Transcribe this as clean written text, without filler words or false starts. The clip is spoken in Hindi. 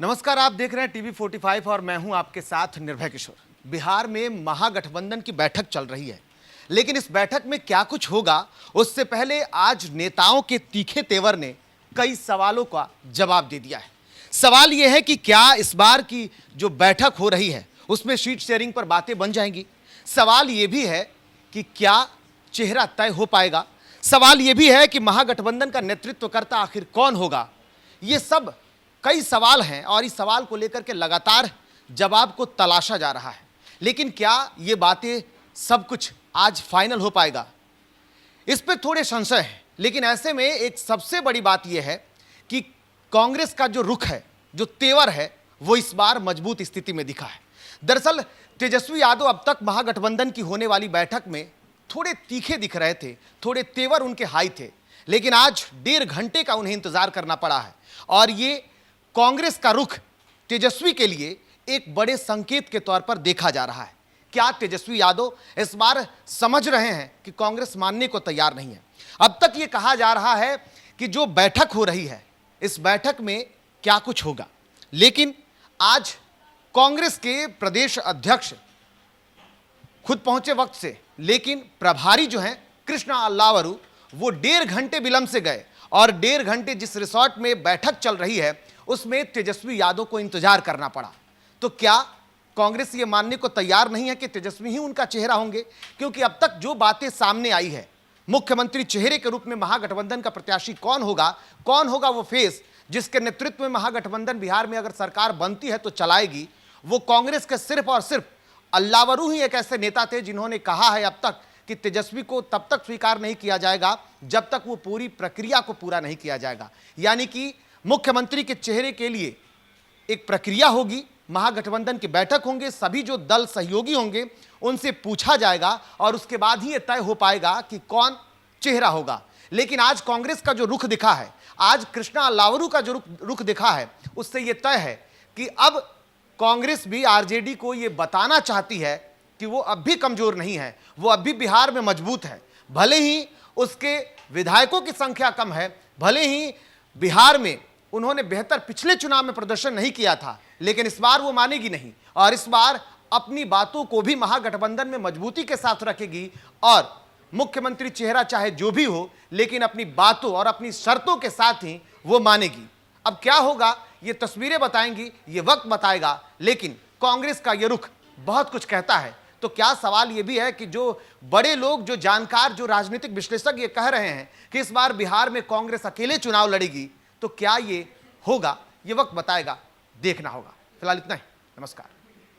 नमस्कार, आप देख रहे हैं टीवी 45 और मैं हूं आपके साथ निर्भय किशोर। बिहार में महागठबंधन की बैठक चल रही है, लेकिन इस बैठक में क्या कुछ होगा उससे पहले आज नेताओं के तीखे तेवर ने कई सवालों का जवाब दे दिया है। सवाल यह है कि क्या इस बार की जो बैठक हो रही है उसमें सीट शेयरिंग पर बातें बन जाएंगी। सवाल यह भी है कि क्या चेहरा तय हो पाएगा। सवाल यह भी है कि महागठबंधन का नेतृत्वकर्ता आखिर कौन होगा। ये सब कई सवाल हैं और इस सवाल को लेकर के लगातार जवाब को तलाशा जा रहा है, लेकिन क्या ये बातें सब कुछ आज फाइनल हो पाएगा, इस पे थोड़े संशय हैं। लेकिन ऐसे में एक सबसे बड़ी बात यह है कि कांग्रेस का जो रुख है, जो तेवर है, वो इस बार मजबूत स्थिति में दिखा है। दरअसल तेजस्वी यादव अब तक महागठबंधन की होने वाली बैठक में थोड़े तीखे दिख रहे थे, थोड़े तेवर उनके हाई थे, लेकिन आज 1.5 घंटे का उन्हें इंतजार करना पड़ा है और ये कांग्रेस का रुख तेजस्वी के लिए एक बड़े संकेत के तौर पर देखा जा रहा है। क्या तेजस्वी यादव इस बार समझ रहे हैं कि कांग्रेस मानने को तैयार नहीं है। अब तक ये कहा जा रहा है कि जो बैठक हो रही है, इस बैठक में क्या कुछ होगा, लेकिन आज कांग्रेस के प्रदेश अध्यक्ष खुद पहुंचे वक्त से, लेकिन प्रभारी जो हैं कृष्णा अल्लावरू, वो 1.5 घंटे विलंब से गए और 1.5 घंटे जिस रिसोर्ट में बैठक चल रही है उसमें तेजस्वी यादव को इंतजार करना पड़ा। तो क्या कांग्रेस ये मानने को तैयार नहीं है कि तेजस्वी ही उनका चेहरा होंगे, क्योंकि अब तक जो बातें सामने आई है, मुख्यमंत्री चेहरे के रूप में महागठबंधन का प्रत्याशी कौन होगा वो फेस जिसके नेतृत्व में महागठबंधन बिहार में अगर सरकार बनती है तो चलाएगी, वो कांग्रेस के सिर्फ और सिर्फ अल्लावरू ही एक ऐसे नेता थे जिन्होंने कहा है अब तक कि तेजस्वी को तब तक स्वीकार नहीं किया जाएगा जब तक वो पूरी प्रक्रिया को पूरा नहीं किया जाएगा। यानी कि मुख्यमंत्री के चेहरे के लिए एक प्रक्रिया होगी, महागठबंधन की बैठक होंगे, सभी जो दल सहयोगी होंगे उनसे पूछा जाएगा और उसके बाद ही यह तय हो पाएगा कि कौन चेहरा होगा। लेकिन आज कांग्रेस का जो रुख दिखा है, आज कृष्णा अल्लावरू का जो रुख दिखा है, उससे यह तय है कि अब कांग्रेस भी आरजेडी को यह बताना चाहती है कि वो अब भी कमजोर नहीं है, वो अब भी बिहार में मजबूत है। भले ही उसके विधायकों की संख्या कम है, भले ही बिहार में उन्होंने बेहतर पिछले चुनाव में प्रदर्शन नहीं किया था, लेकिन इस बार वो मानेगी नहीं और इस बार अपनी बातों को भी महागठबंधन में मजबूती के साथ रखेगी और मुख्यमंत्री चेहरा चाहे जो भी हो, लेकिन अपनी बातों और अपनी शर्तों के साथ ही वो मानेगी। अब क्या होगा ये तस्वीरें बताएंगी, ये वक्त बताएगा, लेकिन कांग्रेस का ये रुख बहुत कुछ कहता है। तो क्या सवाल ये भी है कि जो बड़े लोग, जो जानकार, जो राजनीतिक विश्लेषक ये कह रहे हैं कि इस बार बिहार में कांग्रेस अकेले चुनाव लड़ेगी, तो क्या ये होगा, ये वक्त बताएगा, देखना होगा। फिलहाल इतना ही, नमस्कार।